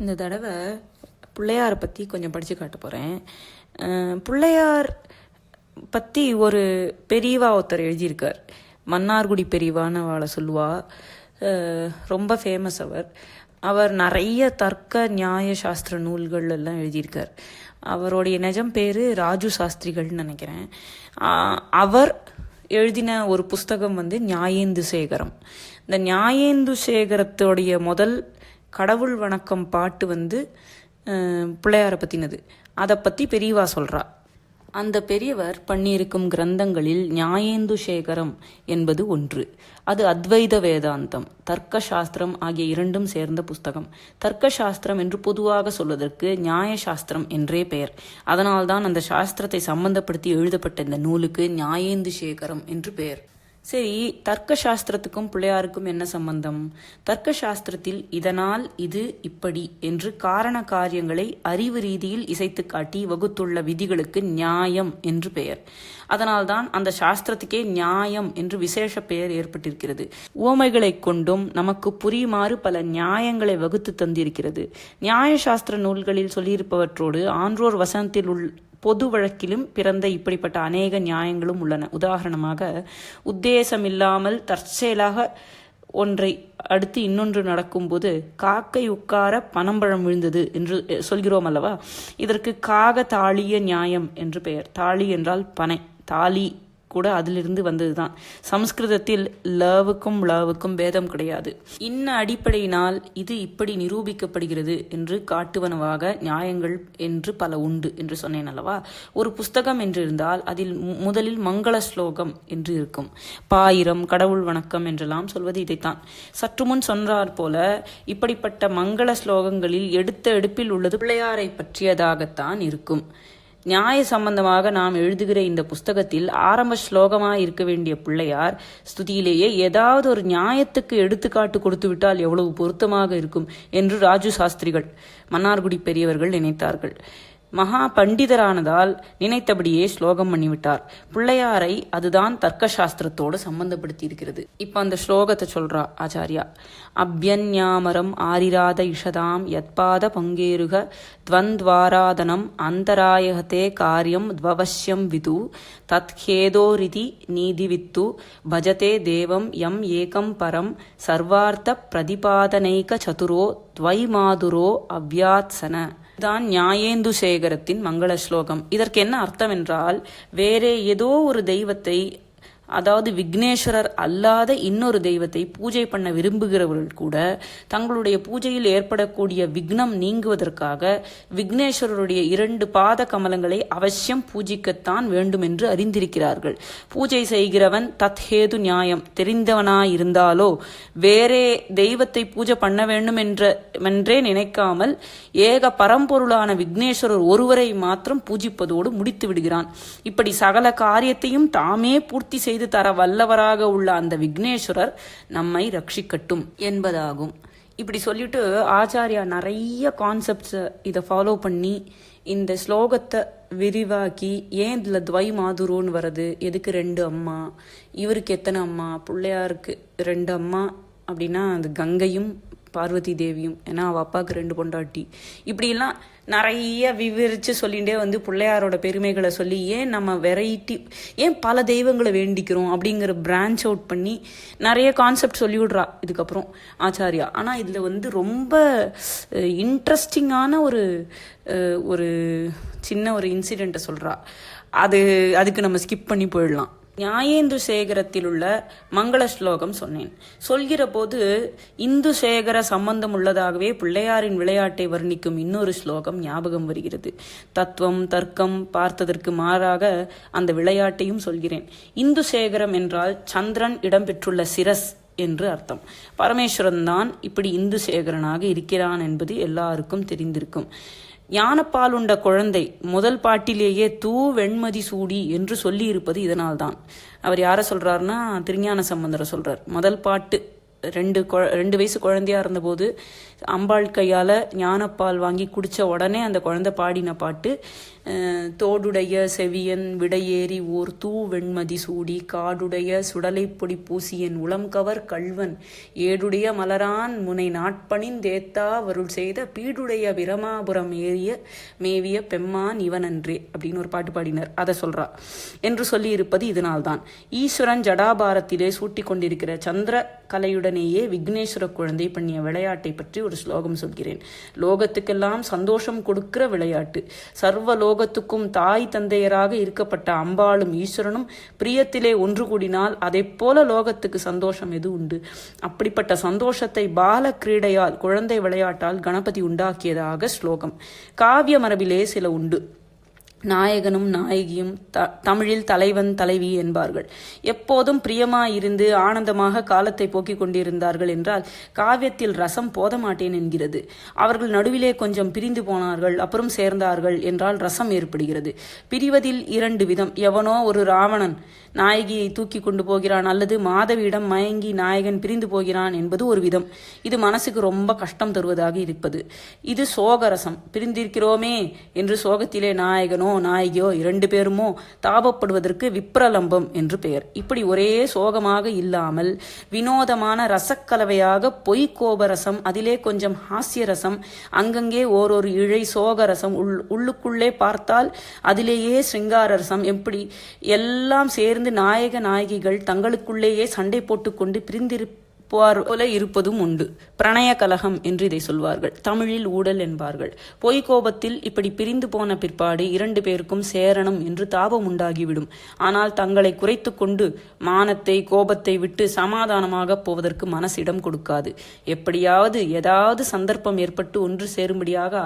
இந்த தடவை பிள்ளையாரை பற்றி கொஞ்சம் படித்து காட்ட போகிறேன். பிள்ளையார் பற்றி ஒரு பெரியவா ஒருத்தர் எழுதியிருக்கார். மன்னார்குடி பெரியவான்னு அவளை சொல்லுவா. ரொம்ப ஃபேமஸ் அவர் நிறைய தர்க்க நியாய சாஸ்திர நூல்கள் எல்லாம் எழுதியிருக்கார். அவருடைய நிஜம் பேர் ராஜு சாஸ்திரிகள்னு நினைக்கிறேன். அவர் எழுதின ஒரு புஸ்தகம் நியாயேந்து சேகரம். இந்த நியாயேந்து சேகரத்தோடைய முதல் கடவுள் வணக்கம் பாட்டு பிள்ளையாரை பற்றினது. அதை பற்றி பெரியவா சொல்கிறா. அந்த பெரியவர் பண்ணியிருக்கும் கிரந்தங்களில் நியாயேந்து சேகரம் என்பது ஒன்று. அது அத்வைத வேதாந்தம், தர்க்க சாஸ்திரம் ஆகிய இரண்டும் சேர்ந்த புஸ்தகம். தர்க்க சாஸ்திரம் என்று பொதுவாக சொல்வதற்கு நியாய சாஸ்திரம் என்றே பெயர். அதனால்தான் அந்த சாஸ்திரத்தை சம்பந்தப்படுத்தி எழுதப்பட்ட இந்த நூலுக்கு நியாயேந்து சேகரம் என்று பெயர். சரி, தர்க்க சாஸ்திரத்துக்கும் பிள்ளையாருக்கும் என்ன சம்பந்தம்? தர்க்க சாஸ்திரத்தில் இதனால் இது இப்படி என்று காரண காரியங்களை அறிவு ரீதியில் இசைத்து காட்டி வகுத்துள்ள விதிகளுக்கு நியாயம் என்று பெயர். அதனால்தான் அந்த சாஸ்திரத்துக்கே நியாயம் என்று விசேஷ பெயர் ஏற்பட்டிருக்கிறது. உவமைகளை கொண்டும் நமக்கு புரியுமாறு பல நியாயங்களை வகுத்து தந்திருக்கிறது. நியாய சாஸ்திர நூல்களில் சொல்லியிருப்பவற்றோடு ஆன்றோர் வசனத்தில் பொது வழக்கிலும் பிறந்த இப்படிப்பட்ட அநேக நியாயங்களும் உள்ளன. உதாரணமாக, உத்தேசமில்லாமல் தற்செயலாக ஒன்றை அடுத்து இன்னொன்று நடக்கும்போது காக்கை உட்கார பனம்பழம் விழுந்தது என்று சொல்கிறோம் அல்லவா? இதற்கு காக தாளிய நியாயம் என்று பெயர். தாளி என்றால் பனை, தாலி கூட அதிலிருந்து வந்ததுதான். சம்ஸ்கிருதத்தில் லவுக்கும் பேதம் கிடையாது. இன்ன அடிப்படையினால் இது இப்படி நிரூபிக்கப்படுகிறது என்று காட்டுவனவாக நியாயங்கள் என்று பல உண்டு என்று சொன்னேன் அல்லவா? ஒரு புஸ்தகம் என்று இருந்தால் அதில் முதலில் மங்கள ஸ்லோகம் என்று இருக்கும். பாயிரம், கடவுள் வணக்கம் என்றெல்லாம் சொல்வது இதைத்தான். சற்று முன் சொன்னார் போல இப்படிப்பட்ட மங்கள ஸ்லோகங்களில் எடுத்த எடுப்பில் உள்ளது பிள்ளையாரை பற்றியதாகத்தான் இருக்கும். நியாய சம்பந்தமாக நாம் எழுதுகிற இந்த புஸ்தகத்தில் ஆரம்ப ஸ்லோகமாக இருக்க வேண்டிய பிள்ளையார் ஸ்துதியிலேயே ஏதாவது ஒரு நியாயத்துக்கு எடுத்துக்காட்டு கொடுத்து விட்டால் எவ்வளவு பொருத்தமாக இருக்கும் என்று ராஜு சாஸ்திரிகள், மன்னார்குடி பெரியவர்கள் நினைத்தார்கள். மகா பண்டிதரானதால் நினைத்தபடியே ஸ்லோகம் பண்ணிவிட்டார். பிள்ளையாரை அதுதான் தர்க்க சாஸ்திரத்தோடு சம்பந்தப்படுத்தி இருக்கிறது. இப்ப அந்த ஸ்லோகத்தை சொல்றா ஆச்சாரியா. அபியன்யாமரம் ஆரிராத இஷதாம் யத்பாத பங்கேருக துவந்த்வாராதனம் அந்தராயகதே காரியம் துவவசியம் விது தத்ஹேதோரிதி நீதிவித்து பஜதே தேவம் யம் ஏகம் பரம் சர்வார்த்த பிரதிபாதனைக சதுரோ துவைமாதுரோ அவ்யாத்சன. தான் நியாயேந்து சேகரத்தின் மங்கள ஸ்லோகம். இதற்கு என்ன அர்த்தம் என்றால், வேறே ஏதோ ஒரு தெய்வத்தை, அதாவது விக்னேஸ்வரர் அல்லாத இன்னொரு தெய்வத்தை பூஜை பண்ண விரும்புகிறவர்கள் கூட தங்களுடைய பூஜையில் ஏற்படக்கூடிய விக்னம் நீங்குவதற்காக விக்னேஸ்வரருடைய 2 பாத கமலங்களை அவசியம் பூஜிக்கத்தான் வேண்டும் என்று அறிந்திருக்கிறார்கள். பூஜை செய்கிறவன் தத்ஹேது நியாயம் தெரிந்தவனாயிருந்தாலோ வேறே தெய்வத்தை பூஜை பண்ண வேண்டும் என்றே நினைக்காமல் ஏக பரம்பொருளான விக்னேஸ்வரர் ஒருவரை மாத்திரம் பூஜிப்பதோடு முடித்து விடுகிறான். இப்படி சகல காரியத்தையும் தாமே பூர்த்தி செய்து தர வல்லவராக உள்ள அந்த விக்னேஸ்வரர் நம்மை ரட்சிக்கட்டும் என்பதாகும். இப்படி சொல்லிட்டு ஆச்சாரியா நிறைய கான்செப்ட்ஸ் இதை ஃபாலோ பண்ணி இந்த ஸ்லோகத்தை விரிவாக்கி, ஏன் இதில் துவை மாதுரோன்னு வருது, எதுக்கு 2 அம்மா, இவருக்கு எத்தனை அம்மா, பிள்ளையாருக்கு 2 அம்மா அப்படின்னா அந்த கங்கையும் பார்வதி தேவியும், ஏன்னா அவள் அப்பாவுக்கு 2 பொண்டாட்டி, இப்படிலாம் நிறைய விவரித்து சொல்லிகிட்டே பிள்ளையாரோட பெருமைகளை சொல்லி ஏன் நம்ம வெரைட்டி, ஏன் பல தெய்வங்களை வேண்டிக்கிறோம் அப்படிங்கிற பிரான்ச் அவுட் பண்ணி நிறைய கான்செப்ட் சொல்லிவிடுறா இதுக்கப்புறம் ஆச்சாரியா. ஆனால் இதில் ரொம்ப இன்ட்ரெஸ்டிங்கான ஒரு சின்ன ஒரு இன்சிடெண்ட்டை சொல்கிறா. அதுக்கு நம்ம ஸ்கிப் பண்ணி போயிடலாம். நியாயேந்து சேகரத்தில் உள்ள மங்கள ஸ்லோகம் சொன்னேன். சொல்கிற போது இந்து சேகர சம்பந்தம் உள்ளதாகவே பிள்ளையாரின் விளையாட்டை வர்ணிக்கும் இன்னொரு ஸ்லோகம் ஞாபகம் வருகிறது. தத்துவம் தர்க்கம் பார்த்ததற்கு மாறாக அந்த விளையாட்டையும் சொல்கிறேன். இந்து சேகரம் என்றால் சந்திரன் இடம்பெற்றுள்ள சிரஸ் என்று அர்த்தம். பரமேஸ்வரன் தான் இப்படி இந்து சேகரனாக இருக்கிறான் என்பது எல்லாருக்கும் தெரிந்திருக்கும். ஞானப்பால் உண்ட குழந்தை முதல் பாட்டிலேயே தூ வெண்மதி சூடி என்று சொல்லி இருப்பது இதனால்தான். அவர் யாரை சொல்றாருன்னா திருஞான சம்பந்தரை சொல்றார். முதல் பாட்டு 2 வயசு குழந்தையா இருந்தபோது அம்பாள் கையால் ஞானப்பால் வாங்கி குடித்த உடனே அந்த குழந்தை பாடின பாட்டு, தோடுடைய செவியன் விடையேறி ஓர் தூ வெண்மதி சூடி காடுடைய சுடலை பொடி பூசியன் உளம்கவர் கள்வன் ஏடுடைய மலரான் முனை நாட்பணின் தேத்தா வருள் செய்த பீடுடைய பிரமாபுரம் மேவிய பெம்மான் இவனன்றே அப்படின்னு ஒரு பாட்டு பாடினர். அதை சொல்றா என்று சொல்லி இருப்பது இதனால்தான். ஈஸ்வரன் ஜடாபாரத்திலே சூட்டி கொண்டிருக்கிற சந்திர கலையுடனேயே விக்னேஸ்வர குழந்தை பண்ணிய விளையாட்டை பற்றி ஒரு ஸ்லோகம் சொல்கிறேன். லோகத்துக்கெல்லாம் சந்தோஷம் கொடுக்கிற விளையாட்டு. சர்வ லோகத்துக்கும் தாய் தந்தையராக இருக்கப்பட்ட அம்பாளும் ஈஸ்வரனும் பிரியத்திலே ஒன்று கூடினால் அதை போல லோகத்துக்கு சந்தோஷம் எது உண்டு? அப்படிப்பட்ட சந்தோஷத்தை பால கிரீடையால், குழந்தை விளையாட்டால் கணபதி உண்டாக்கியதாக ஸ்லோகம். காவிய மரபிலே சில உண்டு. நாயகனும் நாயகியும் தமிழில் தலைவன் தலைவி என்பார்கள். எப்போதும் பிரியமாயிருந்து ஆனந்தமாக காலத்தை போக்கிக் கொண்டிருந்தார்கள் என்றால் காவியத்தில் ரசம் போத மாட்டேன் என்கிறது. அவர்கள் நடுவிலே கொஞ்சம் பிரிந்து போனார்கள், அப்புறம் சேர்ந்தார்கள் என்றால் ரசம் ஏற்படுகிறது. பிரிவதில் 2 விதம். எவனோ ஒரு ராவணன் நாயகியை தூக்கி கொண்டு போகிறான், அல்லது மாதவியிடம் மயங்கி நாயகன் பிரிந்து போகிறான் என்பது ஒரு விதம். இது மனசுக்கு ரொம்ப கஷ்டம் தருவதாக இருப்பது. இது சோகரசம். பிரிந்திருக்கிறோமே என்று சோகத்திலே நாயகனோ நாயகியோ 2 பேருமோ தாபப்படுவதற்கு விப்ரலம்பம் என்று பெயர். இப்படி ஒரே சோகமாக இல்லாமல் வினோதமான ரசக்கலவையாக பொய் கோபரசம், அதிலே கொஞ்சம் ஹாஸ்யரசம், அங்கங்கே ஓரொரு இழை சோகரசம், உள்ளுக்குள்ளே பார்த்தால் அதிலேயே சிங்காரரசம், எப்படி எல்லாம் சேர்ந்து நாயக நாயகிகள் தங்களுக்குள்ளேயே சண்டை போட்டுக்கொண்டு போல இருப்பதும் உண்டு. பிரணய கலகம் என்று இதை சொல்வார்கள். தமிழில் ஊடல் என்பார்கள். பொய் கோபத்தில் இப்படி பிரிந்து போன பிற்பாடு 2 பேருக்கும் சேரணம் என்று தாபம் உண்டாகிவிடும். ஆனால் தங்களை குறைத்து கொண்டு மானத்தை கோபத்தை விட்டு சமாதானமாக போவதற்கு மனசிடம் கொடுக்காது. எப்படியாவது ஏதாவது சந்தர்ப்பம் ஏற்பட்டு ஒன்று சேரும்படியாக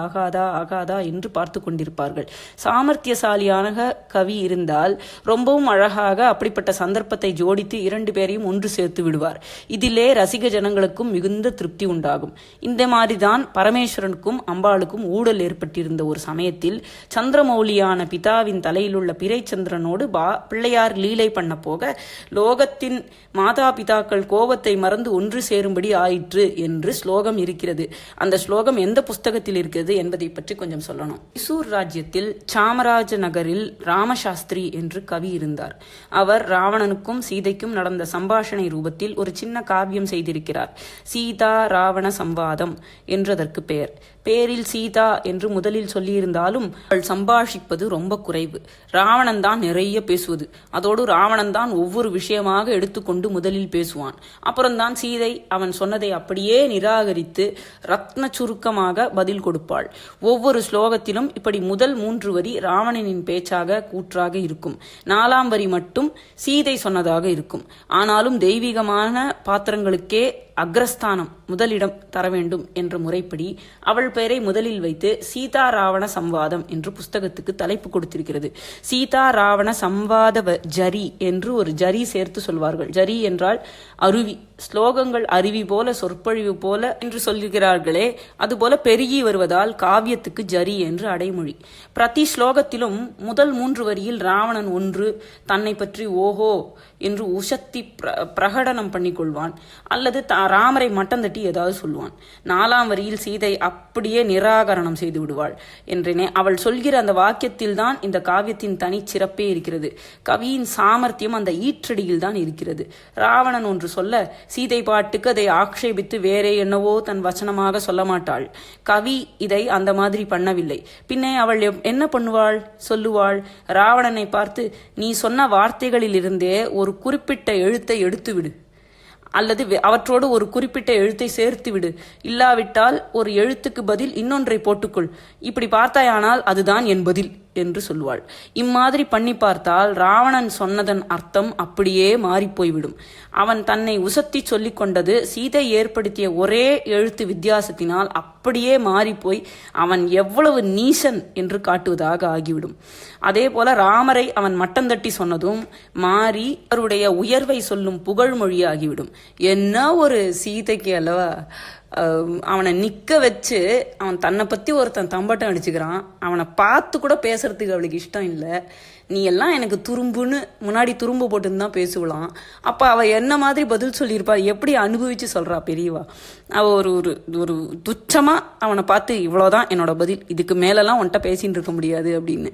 ஆகாதா என்று பார்த்து கொண்டிருப்பார்கள். சாமர்த்தியசாலியான கவி இருந்தால் ரொம்பவும் அழகாக அப்படிப்பட்ட சந்தர்ப்பத்தை ஜோடித்து 2 பேரையும் ஒன்று சேர்த்து விடுவார். இதிலே ரசிக ஜனங்களுக்கும் மிகுந்த திருப்தி உண்டாகும். இந்த மாதிரிதான் பரமேஸ்வரனுக்கும் அம்பாளுக்கும் ஊடல் ஏற்பட்டிருந்த ஒரு சமயத்தில் சந்திரமௌலியான பிதாவின் தலையில் உள்ள பிறை சந்திரனோடு பிள்ளையார் லீலை பண்ண போக லோகத்தின் மாதா பிதாக்கள் கோபத்தை மறந்து ஒன்று சேரும்படி ஆயிற்று என்று ஸ்லோகம் இருக்கிறது. அந்த ஸ்லோகம் எந்த புஸ்தகத்தில் இருக்கிறது என்பதை பற்றி கொஞ்சம் சொல்லணும். மைசூர் ராஜ்யத்தில் சாமராஜ நகரில் ராமசாஸ்திரி என்று கவி இருந்தார். அவர் ராவணனுக்கும் சீதைக்கும் நடந்த சம்பாஷணை ரூபத்தில் ஒரு சின்ன காவியம் செய்திருக்கிறார். சீதா ராவண சம்வாதம் என்றதற்கு பெயர். பேரில் சீதா என்று முதலில் சொல்லியிருந்தாலும் அவள் சம்பாஷிப்பது ரொம்ப குறைவு. ராவணன் தான் நிறைய பேசுவது. அதோடு ராவணன் தான் ஒவ்வொரு விஷயமாக எடுத்துக்கொண்டு முதலில் பேசுவான். அப்புறம்தான் சீதை அவன் சொன்னதை அப்படியே நிராகரித்து ரத்ன சுருக்கமாக பதில் கொடுப்பாள். ஒவ்வொரு ஸ்லோகத்திலும் இப்படி முதல் 3 வரி ராவணனின் பேச்சாக கூற்றாக இருக்கும். 4ஆம் வரி மட்டும் சீதை சொன்னதாக இருக்கும். ஆனாலும் தெய்வீகமான பாத்திரங்களுக்கே அக்ரஸ்தானம் முதலிடம் தர வேண்டும் என்ற முறைப்படி அவள் பெயரை முதலில் வைத்து சீதா ராவண சம்வாதம் என்று புஸ்தகத்துக்கு தலைப்பு கொடுத்திருக்கிறது. சீதா ராவண சம்வாத ஜரி என்று ஒரு ஜரி சேர்த்து சொல்வார்கள். ஜரி என்றால் அருவி. ஸ்லோகங்கள் அருவி போல சொற்பொழிவு போல என்று சொல்கிறார்களே, அதுபோல பெருகி வருவதால் காவியத்துக்கு ஜரி என்று அடைமொழி. பிரதி ஸ்லோகத்திலும் முதல் 3 வரியில் ராவணன் ஒன்று தன்னை பற்றி ஓஹோ என்று உசத்தி பிரகடனம் பண்ணிக்கொள்வான், அல்லது ராமரை மட்டம் தட்டி ஏதாவது சொல்லுவான். 4ஆம் வரியில் சீதை அப்படியே நிராகரணம் செய்து விடுவாள் என்றேனே. அவள் சொல்கிற அந்த வாக்கியத்தில் தான் இந்த காவியத்தின் தனி சிறப்பே இருக்கிறது. கவியின் சாமர்த்தியம் அந்த ஈற்றடியில் தான் இருக்கிறது. ராவணன் ஒன்று சொல்ல சீதை பாட்டுக்கு அதை ஆக்ஷேபித்து வேறே என்னவோ தன் வசனமாக சொல்ல மாட்டாள். கவி இதை அந்த மாதிரி பண்ணவில்லை. பின்னே அவள் என்ன பண்ணுவாள்? சொல்லுவாள், ராவணனை பார்த்து நீ சொன்ன வார்த்தைகளிலிருந்தே ஒரு குறிப்பிட்ட எழுத்தை எடுத்துவிடு, அல்லது அவற்றோடு ஒரு குறிப்பிட்ட எழுத்தை சேர்த்து விடு, இல்லாவிட்டால் ஒரு எழுத்துக்கு பதில் இன்னொன்றை போட்டுக்கொள், இப்படி பார்த்தாயானால் அதுதான் என் பதில் என்று சொல்லுவாள். இம்மாதிரி பண்ணி பார்த்தால் ராவணன் சொன்னதன் அர்த்தம் அப்படியே மாறிப்போய்விடும். அவன் தன்னை உசத்தி சொல்லிக் கொண்டது சீதை ஏற்படுத்திய ஒரே எழுத்து வித்தியாசத்தினால் அப்படியே மாறிப்போய் அவன் எவ்வளவு நீசன் என்று காட்டுவதாக ஆகிவிடும். அதே போல ராமரை அவன் மட்டந்தட்டி சொன்னதும் மாறி அவருடைய உயர்வை சொல்லும் புகழ்மொழியாகிவிடும். என்ன ஒரு சீதைக்கு அல்லவா அவனை நிக்க வச்சு அவன் தன்னை பத்தி ஒருத்தன் தம்பட்டம் அடிச்சுக்கிறான். அவனை பார்த்து கூட பேசுறதுக்கு அவளுக்கு இஷ்டம் இல்லை. நீ எல்லாம் எனக்கு துரும்புன்னு முன்னாடி துரும்பு போட்டுன்னு தான் பேசுவலாம். அப்போ அவள் என்ன மாதிரி பதில் சொல்லியிருப்பா, எப்படி அனுபவிச்சு சொல்றா பெரியவா. அவள் ஒரு ஒரு ஒரு துச்சமாக அவனை பார்த்து இவ்வளோதான் என்னோட பதில், இதுக்கு மேலெல்லாம் உன்கிட்ட பேசின்னு இருக்க முடியாது அப்படின்னு.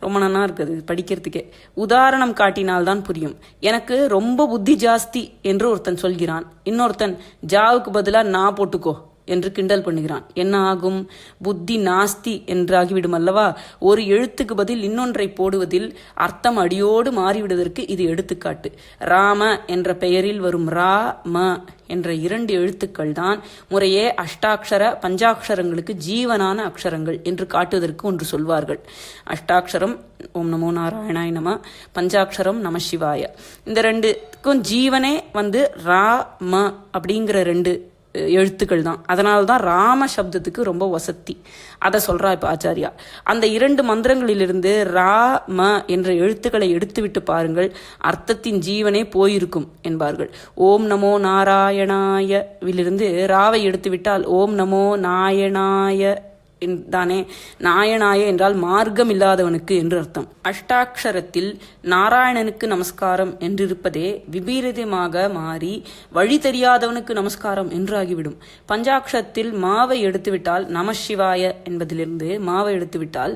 ரொம்ப நல்லா இருக்குது படிக்கிறதுக்கே. உதாரணம் காட்டினால்தான் புரியும். எனக்கு ரொம்ப புத்தி ஜாஸ்தி என்று ஒருத்தன் சொல்கிறான். இன்னொருத்தன் ஜாவுக்கு பதிலாக நான் போட்டுக்கோ என்று கிண்டல் பண்ணுகிறான். என்ன ஆகும்? புத்தி நாஸ்தி என்றாகிவிடும் அல்லவா. ஒரு எழுத்துக்கு பதில் இன்னொன்றை போடுவதில் அர்த்தம் அடியோடு மாறிவிடுவதற்கு இது எடுத்துக்காட்டு. ராம என்ற பெயரில் வரும் ரா ம என்ற 2 எழுத்துக்கள் தான் முறையே அஷ்டாட்சர பஞ்சாட்சரங்களுக்கு ஜீவனான அக்ஷரங்கள் என்று காட்டுவதற்கு ஒன்று சொல்வார்கள். அஷ்டாட்சரம் ஓம் நமோ நாராயணாய நம, பஞ்சாட்சரம் நம சிவாய. இந்த 2க்கும் ஜீவனே ரா ம அப்படிங்கிற 2 எழுத்துக்கள் தான். அதனால தான் ராம சப்தத்துக்கு ரொம்ப வசத்தி. அதை சொல்றா இப்ப ஆச்சாரியா. அந்த 2 மந்திரங்களிலிருந்து ரா ம என்ற எழுத்துக்களை எடுத்துவிட்டு பாருங்கள், அர்த்தத்தின் ஜீவனே போயிருக்கும் என்பார்கள். ஓம் நமோ நாராயணாய விலிருந்து ராவை எடுத்துவிட்டால் ஓம் நமோ நாயனாய தானே. நாயனாய என்றால் மார்க்கம் இல்லாதவனுக்கு என்று அர்த்தம். அஷ்டாட்சரத்தில் நாராயணனுக்கு நமஸ்காரம் என்றிருப்பதே விபரீதமாக மாறி வழி தெரியாதவனுக்கு நமஸ்காரம் என்று ஆகிவிடும். பஞ்சாட்சரத்தில் மாவை எடுத்துவிட்டால் நமசிவாய என்பதிலிருந்து மாவை எடுத்துவிட்டால்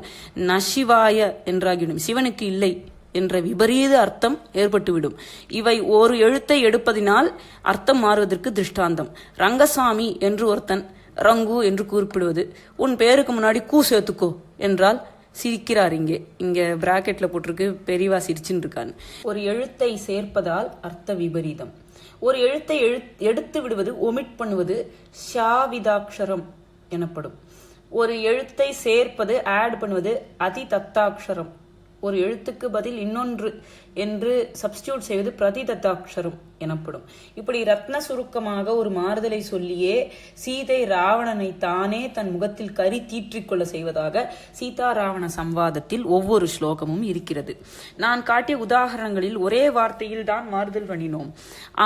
நசிவாய என்றாகிவிடும். சிவனுக்கு இல்லை என்ற விபரீத அர்த்தம் ஏற்பட்டுவிடும். இவை ஒரு எழுத்தை எடுப்பதினால் அர்த்தம் மாறுவதற்கு திருஷ்டாந்தம். ரங்கசாமி என்று ஒருத்தன் ரங்கு என்று குறிப்பிடுவது. உன் பேருக்கு முன்னாடி கூ சேர்த்துக்கோ என்றால் சிரிக்கிறார். இங்க பிராக்கெட்ல போட்டிருக்கு பெரியவா சிரிச்சுன்னு இருக்கான்னு. ஒரு எழுத்தை சேர்ப்பதால் அர்த்த விபரீதம். ஒரு எழுத்தை எடுத்து விடுவது, ஒமிட் பண்ணுவது ஷாவிதாட்சரம் எனப்படும். ஒரு எழுத்தை சேர்ப்பது, ஆட் பண்ணுவது அதி தத்தாட்சரம். ஒரு எழுத்துக்கு பதில் இன்னொன்று என்று சப்ஸ்டியூட் செய்வது பிரதிதத்தாட்சரம் எனப்படும். இப்படி ரத்ன சுருக்கமாக ஒரு மாறுதலை சொல்லியே சீதை ராவணனை தானே தன் முகத்தில் கரி தீற்றிக்கொள்ள செய்வதாக சீதாராவண சம்வாதத்தில் ஒவ்வொரு ஸ்லோகமும் இருக்கிறது. நான் காட்டிய உதாரணங்களில் ஒரே வார்த்தையில் தான் மாறுதல் பண்ணினோம்.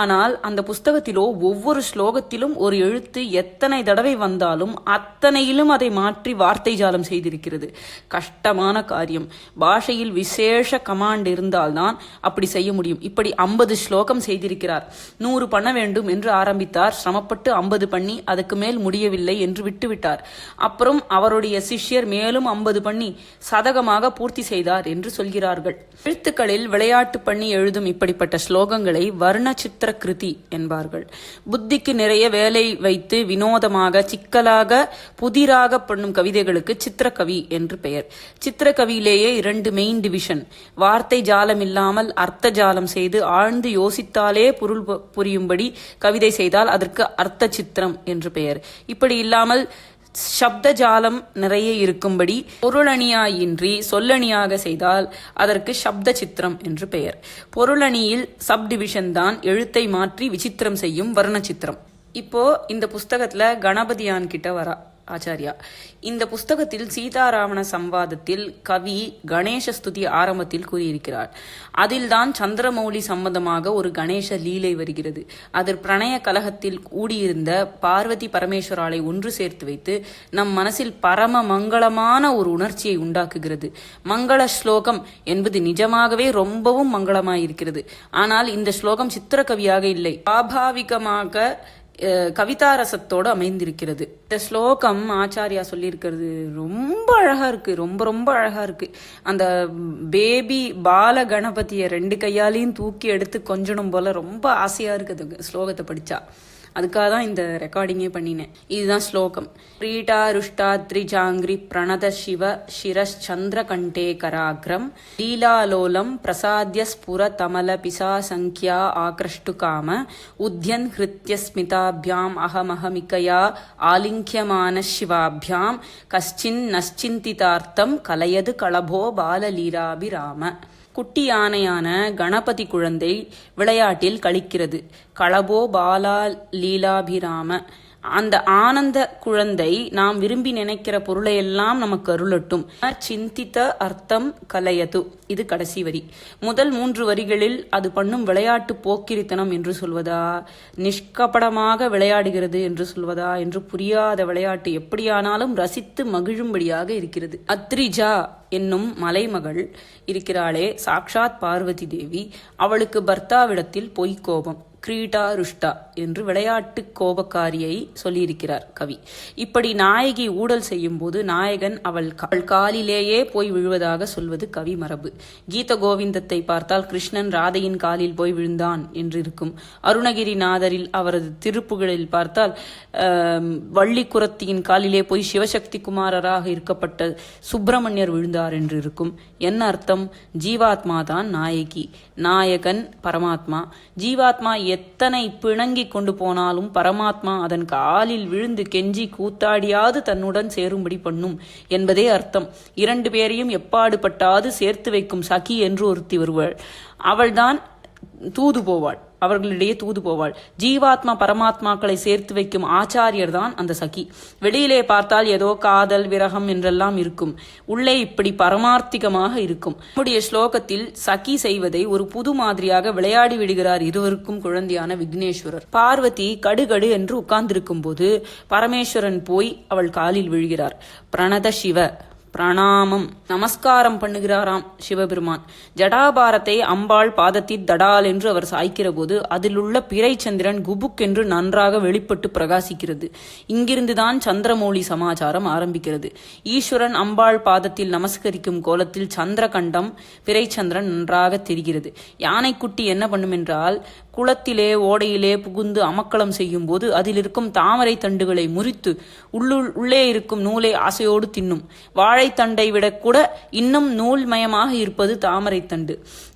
ஆனால் அந்த புஸ்தகத்திலோ ஒவ்வொரு ஸ்லோகத்திலும் ஒரு எழுத்து எத்தனை தடவை வந்தாலும் அத்தனையிலும் அதை மாற்றி வார்த்தை ஜாலம் செய்திருக்கிறது. கஷ்டமான காரியம். பாஷையில் விசேஷ கமாண்ட் இருந்தால்தான் அப்படி செய்ய முடியும். இப்படி 50 ஸ்லோகம் செய்திருக்கிறார். 100 பண்ண வேண்டும் என்று ஆரம்பித்தார். சிரமப்பட்டு 50 பண்ணி அதுக்கு மேல் முடியவில்லை என்று விட்டுவிட்டார். அப்புறம் அவருடைய சிஷ்யர் மேலும் 50 பண்ணி சதகமாக பூர்த்தி செய்தார் என்று சொல்கிறார்கள். எழுத்துக்களில் விளையாட்டு பண்ணி எழுதும் இப்படிப்பட்ட ஸ்லோகங்களை வர்ண சித்திர கிருதி என்பார்கள். புத்திக்கு நிறைய வேலை வைத்து வினோதமாக சிக்கலாக புதிராக பண்ணும் கவிதைகளுக்கு சித்திரக்கவி என்று பெயர். சித்திரக்கவியிலேயே 2 மெயின் டிவிஷன். வார்த்தை ஜாலம் இல்லாமல் அர்த்த ஜாலம் செய்து ஆழ்ந்து யோசித்தாலே பொருள் புரியும்படி கவிதை செய்தால் அதற்கு அர்த்த சித்திரம் என்று பெயர். இப்படி இல்லாமல் சப்த ஜாலம் நிறைய இருக்கும்படி பொருளணியாயின்றி சொல்லணியாக செய்தால் அதற்கு சப்த சித்திரம் என்று பெயர். பொருளணியில் சப் டிவிஷன் தான் எழுத்தை மாற்றி விசித்திரம் செய்யும் வர்ண சித்திரம். இப்போ இந்த புஸ்தகத்துல கணபதியான் கிட்ட வரா ஆச்சாரியா. இந்த புஸ்தகத்தில் சீதாராமண சம்வாதத்தில் கவி கணேச ஸ்துதி ஆரம்பத்தில் கூறியிருக்கிறார். அதில்தான் சந்திரமௌலி சம்பந்தமாக ஒரு கணேச லீலை வருகிறது. அதில் பிரணய கலகத்தில் கூடியிருந்த பார்வதி பரமேஸ்வராலை ஒன்று சேர்த்து வைத்து நம் மனசில் பரம மங்களமான ஒரு உணர்ச்சியை உண்டாக்குகிறது. மங்கள ஸ்லோகம் என்பது நிஜமாகவே ரொம்பவும் மங்களமாயிருக்கிறது. ஆனால் இந்த ஸ்லோகம் சித்திரக்கவியாக இல்லை, சுவாபாவிகமாக கவிதாரசத்தோடு அமைந்திருக்கிறது. இந்த ஸ்லோகம் ஆச்சாரியா சொல்லியிருக்கிறது ரொம்ப அழகா இருக்கு. ரொம்ப ரொம்ப அழகா இருக்கு. அந்த பேபி பால கணபதியை 2 கையாலையும் தூக்கி எடுத்து கொஞ்சணும் போல ரொம்ப ஆசையா இருக்குது ஸ்லோகத்தை படிச்சா. அதுக்காக தான் இந்த ரெக்கார்டிங்கே பண்ணினேன். இதுதான் ஸ்லோகம். ரீட்டா ருஷ்டா த்ரிஜாங்கிரி பிரணத சிவ சிரச்சந்திர கண்டே கராக்ரம் லீலாலோலம் பிரசாத்ய ஸ்புர தமல பிசா சங்கியா ஆக்ரஷ்டு காம உத்யன் ஹிருத்ய ஸ்மிதாபியாம் அகமஹமிகயா ஆலிங்கியமான சிவாபியாம் கஷ்சின் நஷ்சிந்திதார்த்தம் கலையது களபோ பாலலீலாபிராம. குட்டி யானையான கணபதி குழந்தை விளையாட்டில் கழிக்கிறது. களபோ பாலா லீலாபிராம. அந்த ஆனந்த குழந்தை நாம் விரும்பி நினைக்கிற பொருளை எல்லாம் நமக்கு அருளட்டும். சிந்தித்த அர்த்தம் கலையது. இது கடைசி வரி. முதல் 3 வரிகளில் அது பண்ணும் விளையாட்டு போக்கிரித்தனம் என்று சொல்வதா, நிஷ்கபடமாக விளையாடுகிறது என்று சொல்வதா என்று புரியாத விளையாட்டு எப்படியானாலும் ரசித்து மகிழும்படியாக இருக்கிறது. அத்ரிஜா என்னும் மலைமகள் இருக்கிறாளே, சாக்ஷாத் பார்வதி தேவி. அவளுக்கு பர்த்தாவிடத்தில் பொய்க்கோபம், கிரீடா ருஷ்டா என்று விளையாட்டு கோபக்காரியை சொல்லியிருக்கிறார் கவி. இப்படி நாயகி ஊடல் செய்யும் போது நாயகன் அவள் காலிலேயே போய் விழுவதாக சொல்வது கவி மரபு. கீத கோவிந்தத்தை பார்த்தால் கிருஷ்ணன் ராதையின் காலில் போய் விழுந்தான் என்று இருக்கும். அருணகிரிநாதரில் அவரது திருப்புகளில் பார்த்தால் வள்ளி குரத்தியின் காலிலே போய் சிவசக்தி குமாரராக இருக்கப்பட்ட சுப்பிரமணியர் விழுந்தார் என்று இருக்கும். என்ன அர்த்தம்? ஜீவாத்மா தான் நாயகி, நாயகன் பரமாத்மா. ஜீவாத்மா எத்தனை பிணங்கி கொண்டு போனாலும் பரமாத்மா அதன் காலில் விழுந்து கெஞ்சி கூத்தாடியாது தன்னுடன் சேரும்படி பண்ணும் என்பதே அர்த்தம். 2 பேரையும் எப்பாடுபட்டாது சேர்த்து வைக்கும் சகி என்று ஒருத்தி வருவாள். அவள்தான் தூது போவாள், அவர்களிடையே தூது போவாள். ஜீவாத்மா பரமாத்மாக்களை சேர்த்து வைக்கும் ஆச்சாரியர் தான் அந்த சகி. வெளியிலே பார்த்தால் ஏதோ காதல் விரகம் என்றெல்லாம் இருக்கும், உள்ளே இப்படி பரமார்த்திகமாக இருக்கும். நம்முடைய ஸ்லோகத்தில் சகி செய்வதை ஒரு புது மாதிரியாக விளையாடி விடுகிறார் இருவருக்கும் குழந்தையான விக்னேஸ்வரர். பார்வதி கடுகடு என்று உட்கார்ந்திருக்கும் போது பரமேஸ்வரன் போய் அவள் காலில் விழுகிறார். பிரணத சிவ பிரணாமம், நமஸ்காரம் பண்ணுகிறாராம் சிவபெருமான். ஜடாபாரத்தை அம்பாள் பாதத்தில் தடால் என்று அவர் சாய்க்கிற போது அதில் உள்ள பிறை சந்திரன் குபுக் என்று நன்றாக வெளிப்பட்டு பிரகாசிக்கிறது. இங்கிருந்துதான் சந்திரமௌலி சமாச்சாரம் ஆரம்பிக்கிறது. ஈஸ்வரன் அம்பாள் பாதத்தில் நமஸ்கரிக்கும் கோலத்தில் சந்திரகண்டம் பிறை சந்திரன் நன்றாக தெரிகிறது. யானைக்குட்டி என்ன பண்ணும் என்றால், குளத்திலே ஓடையிலே புகுந்து அமக்களம் செய்யும் போது அதில் இருக்கும் தாமரை தண்டுகளை முறித்து உள்ளே இருக்கும் நூலை ஆசையோடு தின்னும். வாழைத்தண்டை விட கூட இன்னும் நூல்மயமாக இருப்பது தாமரை தண்டு.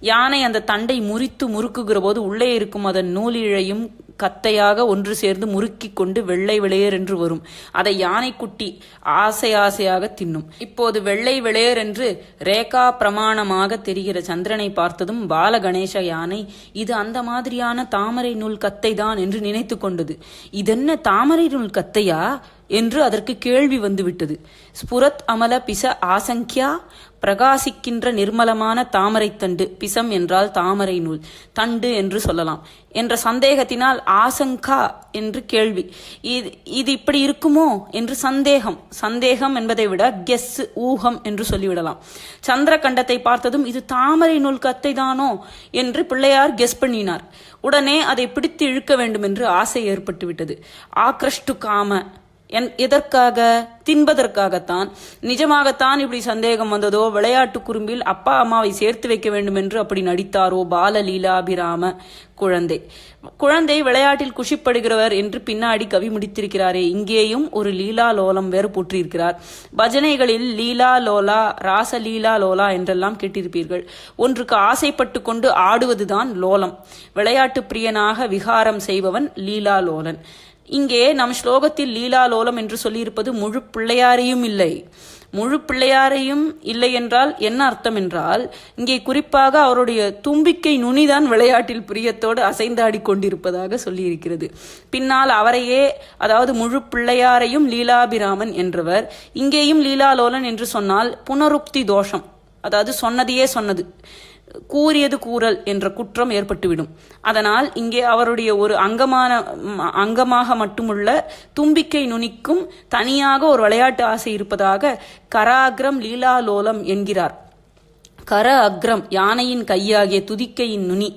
யானை அந்த தண்டை முறித்து முறுக்குகிற போது உள்ளே இருக்கும் அதன் நூலிழையும் கத்தையாக ஒன்று சேர்ந்து முறுக்கி கொண்டு வெள்ளை வெளியேர் என்று வரும். அதை யானைக்குட்டி ஆசையாக தின்னும். இப்போது வெள்ளை வெளியேர் என்று ரேகா பிரமாணமாக தெரிகிற சந்திரனை பார்த்ததும் பால கணேச யானை இது அந்த மாதிரியான தாமரை நூல் கத்தை தான் என்று நினைத்து கொண்டது. இதென்ன தாமரை நூல் கத்தையா என்று அதற்கு கேள்வி வந்துவிட்டது. ஸ்புரத் அமல பிச ஆசங்கியா, பிரகாசிக்கின்ற நிர்மலமான தாமரை தண்டு. பிசம் என்றால் தாமரை நூல், தண்டு என்று சொல்லலாம் என்ற சந்தேகத்தினால் ஆசங்கா என்று கேள்வி. இது இப்படி இருக்குமோ என்று சந்தேகம் என்பதை விட கெஸ், ஊகம் என்று சொல்லிவிடலாம். சந்திர கண்டத்தை பார்த்ததும் இது தாமரை நூல் கத்தை தானோ என்று பிள்ளையார் கெஸ் பண்ணினார். உடனே அதை பிடித்து இழுக்க வேண்டும் என்று ஆசை ஏற்பட்டு விட்டது. ஆக்ரஷ்டு காம, எதற்காக? தின்பதற்காகத்தான். நிஜமாகத்தான் இப்படி சந்தேகம் வந்ததோ? விளையாட்டு குறும்பில் அப்பா அம்மாவை சேர்த்து வைக்க வேண்டும் என்று அப்படி நடித்தாரோ? பால லீலாபிராம குழந்தை விளையாட்டில் குஷிப்படுகிறவர் என்று பின்னாடி கவி முடித்திருக்கிறாரே. இங்கேயும் ஒரு லீலா லோலம் வேறு போற்றியிருக்கிறார். பஜனைகளில் லீலா லோலா, ராச லீலா லோலா என்றெல்லாம் கேட்டிருப்பீர்கள். ஒன்றுக்கு ஆசைப்பட்டு கொண்டு ஆடுவதுதான் லோலம். விளையாட்டு பிரியனாக விகாரம் செய்பவன் லீலா லோலன். இங்கே நம் ஸ்லோகத்தில் லீலா லோலம் என்று சொல்லியிருப்பது முழு பிள்ளையாரையும் இல்லை. முழு பிள்ளையாரையும் இல்லை என்றால் என்ன அர்த்தம் என்றால், இங்கே குறிப்பாக அவருடைய தும்பிக்கை நுனிதான் விளையாட்டில் பிரியத்தோடு அசைந்தாடி கொண்டிருப்பதாக சொல்லியிருக்கிறது. பின்னால் அவரையே, அதாவது முழு பிள்ளையாரையும் லீலாபிராமன் என்றவர் இங்கேயும் லீலாலோலன் என்று சொன்னால் புனருக்தி தோஷம், அதாவது சொன்னதையே சொன்னது, கூறியது கூறல் என்ற குற்றம் ஏற்பட்டுவிடும். அதனால் இங்கே அவருடைய ஒரு அங்கமாக மட்டுமுள்ள தும்பிக்கை நுனிக்கும் தனியாக ஒரு விளையாட்டு ஆசை இருப்பதாக கராகிரம் லீலாலோலம் என்கிறார். கர அக்ரம் யானையின் கையாகிய துதிக்கையின் நுனி.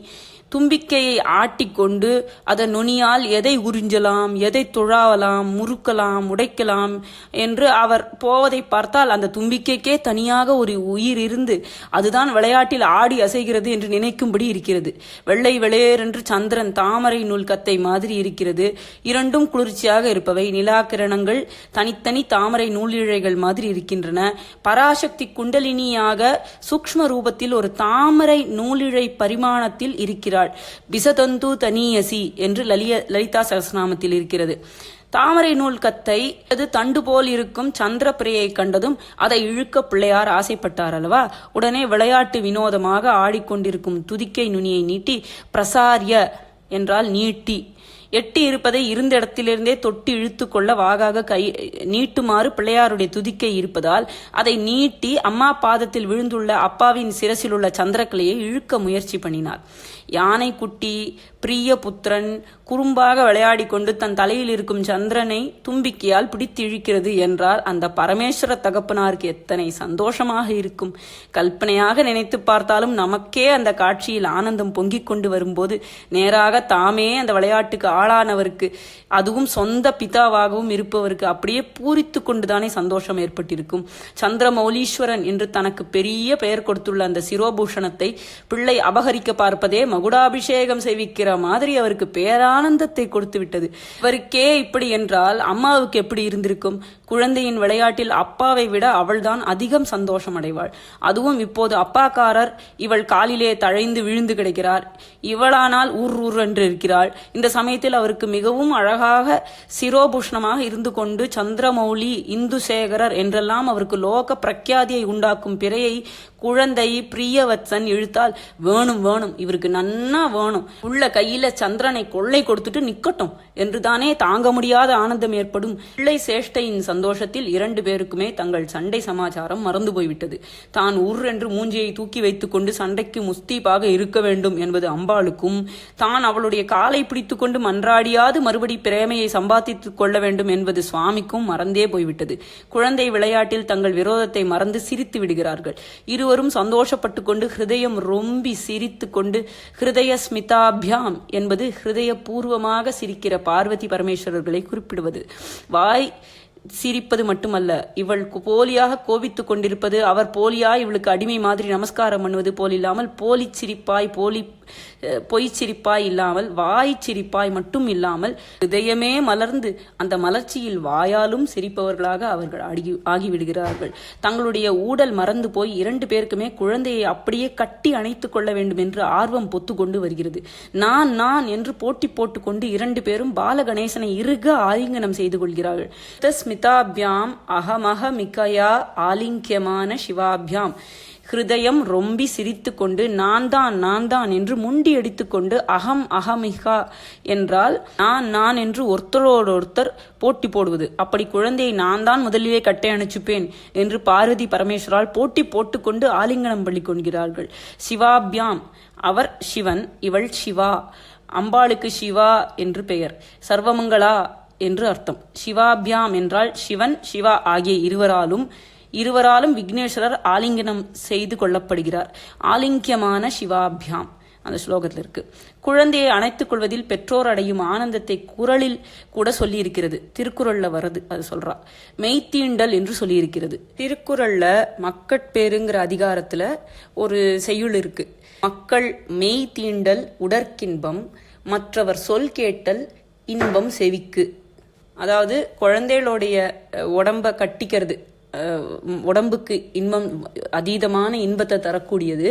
தும்பிக்கையை ஆட்டிக்கொண்டு அதன் நுனியால் எதை உறிஞ்சலாம், எதை துழாவலாம், முறுக்கலாம், உடைக்கலாம் என்று அவர் போவதை பார்த்தால் அந்த தும்பிக்கைக்கே தனியாக ஒரு உயிர் இருந்து அதுதான் விளையாட்டில் ஆடி அசைகிறது என்று நினைக்கும்படி இருக்கிறது. வெள்ளை வெளியேறென்று சந்திரன் தாமரை நூல் கத்தை மாதிரி இருக்கிறது. இரண்டும் குளிர்ச்சியாக இருப்பவை. நிலாக்கிரணங்கள் தனித்தனி தாமரை நூலிழைகள் மாதிரி இருக்கின்றன. பராசக்தி குண்டலினியாக சூக்ஷ்ம ரூபத்தில் ஒரு தாமரை நூலிழை பரிமாணத்தில் இருக்கிறார். பிசதந்து தனியசி என்று லலிதா சகஸ்ரநாமத்தில் இருக்கிறது. தாமரை நூல் கத்தை அது தண்டு போல் இருக்கும் சந்திர பிரையை கண்டதும் அதை இழுக்க பிள்ளையார் ஆசைப்பட்டார் அல்லவா. உடனே விளையாட்டு வினோதமாக ஆடிக்கொண்டிருக்கும் துதிக்கை நுனியை நீட்டி பிரசாரிய என்றால் நீட்டி எட்டி இருப்பதை இருந்த இடத்திலிருந்தே தொட்டி இழுத்து கொள்ள வாகாக கை நீட்டுமாறு பிள்ளையாருடைய துதிக்கை இருப்பதால் அதை நீட்டி அம்மா பாதத்தில் விழுந்துள்ள அப்பாவின் சிரசில் உள்ள சந்திரக்கலையை இழுக்க முயற்சி பண்ணினார். யானைக்குட்டி பிரியபுத்திரன் குறும்பாக விளையாடி கொண்டு தன் தலையில் இருக்கும் சந்திரனை தும்பிக்கையால் பிடித்து இழுக்கிறது என்றால் அந்த பரமேஸ்வர தகப்பனாருக்கு எத்தனை சந்தோஷமாக இருக்கும். கல்பனையாக நினைத்து பார்த்தாலும் நமக்கே அந்த காட்சியில் ஆனந்தம் பொங்கிக் கொண்டு வரும்போது நேராக தாமே அந்த விளையாட்டுக்கு ஆளானவருக்கு, அதுவும் சொந்த பிதாவாகவும் இருப்பவருக்கு அப்படியே பூரித்து கொண்டுதானே சந்தோஷம் ஏற்பட்டிருக்கும். சந்திரமௌலீஸ்வரன் என்று தனக்கு பெரிய பெயர் கொடுத்துள்ள அந்த சிரோபூஷணத்தை பிள்ளை அபகரிக்க பார்ப்பதே மகுடாபிஷேகம் செய்விக்கிற மாதிரி அவருக்கு பேரானந்தத்தை கொடுத்து விட்டது. இவருக்கே இப்படி என்றால் அம்மாவுக்கு எப்படி இருந்திருக்கும்? குழந்தையின் விளையாட்டில் அப்பாவை விட அவள்தான் அதிகம் சந்தோஷம் அடைவாள். அதுவும் இப்போது அப்பாக்காரர் இவள் காலிலே தழைந்து விழுந்து கிடக்கிறார். இவளானால் ஊர் என்று இருக்கிறாள். இந்த சமயத்தில் அவருக்கு மிகவும் அழகாக சிரோபூஷணமாக இருந்து கொண்டு சந்திரமௌலி இந்துசேகரர் என்றெல்லாம் அவருக்கு லோக பிரக்யாதியை உண்டாக்கும் பிறையை குழந்தை பிரியவத்சன் இழுத்தால் வேணும் வேணும், இவருக்கு நன்னா வேணும், உள்ள கையில சந்திரனை கொள்ளை கொடுத்துட்டு நிக்கட்டும் என்றுதானே தாங்க முடியாத ஆனந்தம் ஏற்படும். பிள்ளை சேஷ்டையின் சந்தோஷத்தில் 2 பேருக்குமே தங்கள் சண்டை சமாச்சாரம் மறந்து போய்விட்டது. தான் என்று மூஞ்சியை தூக்கி வைத்துக் கொண்டு சண்டைக்கு முஸ்தீபாக இருக்க வேண்டும் என்பது அம்பாளுக்கும், தான் அவளுடைய காலை பிடித்துக் கொண்டு மன்றாடியாது மறுபடி பிரேமையை சம்பாதித்துக் கொள்ள வேண்டும் என்பது சுவாமிக்கும் மறந்தே போய்விட்டது. குழந்தை விளையாட்டில் தங்கள் விரோதத்தை மறந்து சிரித்து விடுகிறார்கள். இருவரும் சந்தோஷப்பட்டு கொண்டு ஹிருதயம் ரொம்பி சிரித்து கொண்டு, ஹிருதய ஸ்மிதாபியாம் என்பது ஹிருதய பூர்வமாக சிரிக்கிற பார்வதி பரமேஸ்வரர்களை குறிப்பிடுவது. வாய் சிரிப்பது மட்டுமல்ல, இவள் போலியாக கோபித்துக் கொண்டிருப்பது, அவர் போலியா இவளுக்கு அடிமை மாதிரி நமஸ்காரம் பண்ணுவது போலில்லாமல், போலி சிரிப்பாய் பொய் சிரிப்பாய் இல்லாமல், வாய் சிரிப்பாய் மட்டும் இல்லாமல் இதயமே மலர்ந்து அந்த மலர்ச்சியில் வாயாலும் சிரிப்பவர்களாக அவர்கள் ஆகிவிடுகிறார்கள். தங்களுடைய ஊடல் மறந்து போய் 2 பேருக்குமே குழந்தையை அப்படியே கட்டி அணைத்துக் கொள்ள வேண்டும் என்று ஆர்வம் பொத்து கொண்டு வருகிறது. நான் நான் என்று போட்டி போட்டுக்கொண்டு 2 பேரும் பாலகணேசனை இறுக ஆலிங்கனம் செய்து கொள்கிறார்கள். ஸ்மிதாபியாம் அகமக மிகயா ஆலிங்கியமான சிவாபியாம். ஹிருதயம் ரொம்பி சிரித்து கொண்டு நான் தான் என்று முண்டி அடித்துக்கொண்டு அகம் அகமிகா என்றால் நான் என்று ஒருத்தரோடொருத்தர் போட்டி போடுவது. அப்படி குழந்தையை நான் தான் முதலிலே கட்டை அணைச்சுப்பேன் என்று பார்வதி பரமேஸ்வரால் போட்டி போட்டுக்கொண்டு ஆலிங்கனம் பண்ணி கொள்கிறார்கள். சிவாபியாம், அவர் சிவன், இவள் சிவா. அம்பாளுக்கு சிவா என்று பெயர், சர்வமங்களா என்று அர்த்தம். சிவாபியாம் என்றால் சிவன் சிவா ஆகிய இருவராலும் விக்னேஸ்வரர் ஆலிங்கனம் செய்து கொள்ளப்படுகிறார். ஆலிங்கியமான சிவாபியாம் அந்த ஸ்லோகத்தில் இருக்கு. குழந்தையை அணைத்துக் கொள்வதில் பெற்றோர் அடையும் ஆனந்தத்தை குறளில் கூட சொல்லி இருக்கிறது. திருக்குறள்ல வருது, அது சொல்றா மெய்த்தீண்டல் என்று சொல்லி இருக்கிறது. திருக்குறள்ல மக்கட்பேருங்கிற அதிகாரத்துல ஒரு செய்யுள் இருக்கு. மக்கள் மெய் தீண்டல் உடற்கின்பம், மற்றவர் சொல் கேட்டல் இன்பம் செவிக்கு. அதாவது குழந்தைகளுடைய உடம்ப கட்டிக்கிறது, உடம்புக்கு இன்பம், அதீதமான இன்பத்தை தரக்கூடியது.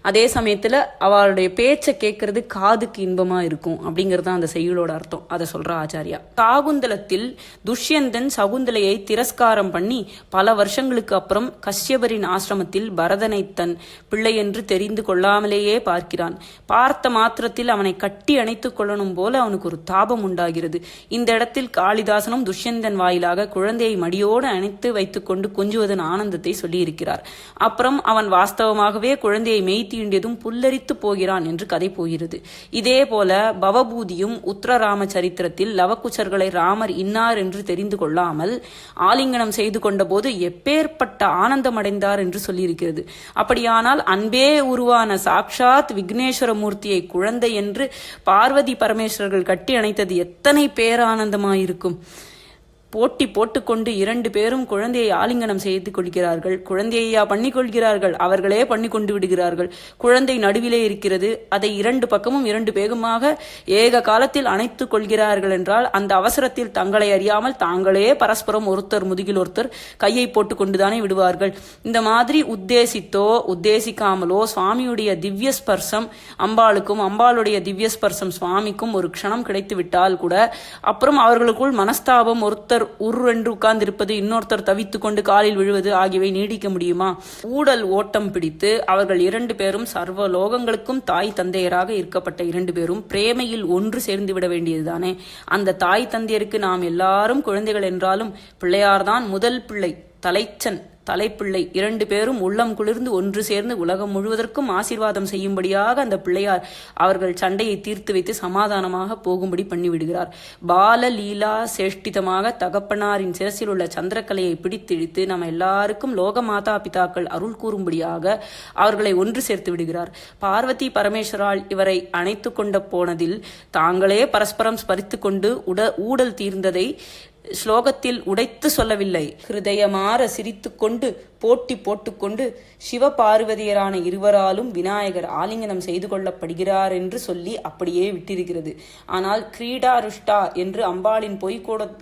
அதே சமயத்துல அவளுடைய பேச்சை கேட்கறது காதுக்கு இன்பமா இருக்கும் அப்படிங்கறது அந்த செய்யுளோட அர்த்தம். அதை சொல்ற ஆச்சாரியா. சாகுந்தலத்தில் துஷ்யந்தன் சகுந்தலையை திரஸ்காரம் பண்ணி பல வருஷங்களுக்கு அப்புறம் கஷ்யபரின் ஆசிரமத்தில் பரதனை தன் பிள்ளை என்று தெரிந்து கொள்ளாமலேயே பார்க்கிறான். பார்த்த மாத்திரத்தில் அவனை கட்டி அணைத்துக் கொள்ளணும் போல அவனுக்கு ஒரு தாபம் உண்டாகிறது. இந்த இடத்தில் காளிதாசனும் துஷ்யந்தன் வாயிலாக குழந்தையை மடியோடு அணைத்து வைத்துக் கொண்டு கொஞ்சுவதன் ஆனந்தத்தை சொல்லி இருக்கிறார். அப்புறம் அவன் வாஸ்தவமாகவே குழந்தையை மெய்த்தீண்டியதும் புல்லரித்து போகிறான் என்று கதை போகிறது. இதே போல பவபூதியும் உத்தரராம சரித்திரத்தில் லவகுச்சர்களை ராமர் இன்னார் என்று தெரிந்து கொள்ளாமல் ஆலிங்கனம் செய்து கொண்ட போது எப்பேற்பட்ட ஆனந்தம் அடைந்தார் என்று சொல்லியிருக்கிறது. அப்படியானால் அன்பே உருவான சாக்ஷாத் விக்னேஸ்வர மூர்த்தியை குழந்தை என்று பார்வதி பரமேஸ்வரர்கள் கட்டி அணைத்தது எத்தனை பேரானந்தமாயிருக்கும். போட்டி போட்டுக்கொண்டு 2 பேரும் குழந்தையை ஆலிங்கனம் செய்து கொள்கிறார்கள். குழந்தையா பண்ணி கொள்கிறார்கள், அவர்களே பண்ணி கொண்டு விடுகிறார்கள். குழந்தை நடுவிலே இருக்கிறது. அதை 2 பக்கமும் 2 பேகமாக ஏக காலத்தில் அணைத்துக் கொள்கிறார்கள் என்றால் அந்த அவசரத்தில் தங்களை அறியாமல் தாங்களே பரஸ்பரம் ஒருத்தர் முதுகில் ஒருத்தர் கையை போட்டு கொண்டுதானே விடுவார்கள். இந்த மாதிரி உத்தேசித்தோ உத்தேசிக்காமலோ சுவாமியுடைய திவ்ய ஸ்பர்சம் அம்பாளுக்கும் அம்பாளுடைய திவ்ய ஸ்பர்சம் சுவாமிக்கும் ஒரு க்ஷணம் கிடைத்து விட்டால் கூட அப்புறம் அவர்களுக்குள் மனஸ்தாபம், ஒருத்தர் ஒருத்தர் உருவென்று உட்கார்ந்திருப்பது, இன்னொருத்தர் தவித்து கொண்டு காலில் விழுவது ஆகியவை நீடிக்க முடியுமா? ஊடல் ஓட்டம் பிடித்து அவர்கள் 2 பேரும் சர்வ லோகங்களுக்கும் தாய் தந்தையராக இருக்கப்பட்ட 2 பேரும் பிரேமையில் ஒன்று சேர்ந்து விட வேண்டியதுதானே? அந்த தாய் தந்தையருக்கு நாம் எல்லாரும் குழந்தைகள் என்றாலும் பிள்ளையார்தான் முதல் பிள்ளை, தலைச்சன், தலைப்பிள்ளை. 2 பேரும் உள்ளம் குளிர்ந்து ஒன்று சேர்ந்து உலகம் முழுவதற்கும் ஆசீர்வாதம் செய்யும்படியாக அந்த பிள்ளையார் அவர்கள் சண்டையை தீர்த்து வைத்து சமாதானமாக போகும்படி பண்ணிவிடுகிறார். பால லீலா சேஷ்டிதமாக தகப்பனாரின் சிரசில் உள்ள சந்திரக்கலையை பிடித்திழித்து நம்ம எல்லாருக்கும் லோக மாதா பிதாக்கள் அருள் கூறும்படியாக அவர்களை ஒன்று சேர்த்து விடுகிறார். பார்வதி பரமேஸ்வரால் இவரை அணைத்து கொண்ட போனதில் தாங்களே பரஸ்பரம் ஸ்பரித்து கொண்டு ஊடல் தீர்ந்ததை ஸ்லோகத்தில் உடைத்து சொல்லவில்லை. ஹிருதயமாற சிரித்து கொண்டு போட்டி போட்டுக்கொண்டு சிவபார்வதியரான இருவராலும் விநாயகர் ஆலிங்கனம் செய்து கொள்ளப்படுகிறார் என்று சொல்லி அப்படியே விட்டிருக்கிறது. ஆனால் கிரீடா ருஷ்டா என்று அம்பாளின் பொய்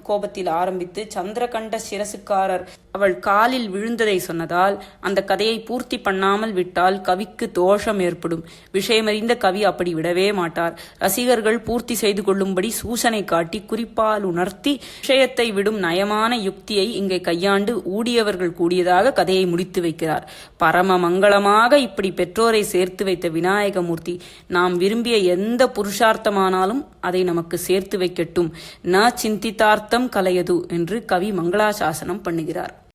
கோபத்தில் ஆரம்பித்து சந்திரகண்ட சிரசுக்காரர் அவள் காலில் விழுந்ததை சொன்னதால் அந்த கதையை பூர்த்தி பண்ணாமல் விட்டால் கவிக்கு தோஷம் ஏற்படும். விஷயமறிந்த கவி அப்படி விடவே மாட்டார். ரசிகர்கள் பூர்த்தி செய்து கொள்ளும்படி சூசனை காட்டி குறிப்பால் உணர்த்தி விஷயத்தை விடும் நயமான யுக்தியை இங்கே கையாண்டு ஊடியவர்கள் கூடியதாக கதையை முடித்து வைக்கிறார். பரம மங்களமாக இப்படி பெற்றோரை சேர்த்து வைத்த விநாயகமூர்த்தி நாம் விரும்பிய எந்த புருஷார்த்தமானாலும் அதை நமக்கு சேர்த்து வைக்கட்டும். ந சிந்தித்தார்த்தம் கலையது என்று கவி மங்களாசாசனம் பண்ணுகிறார்.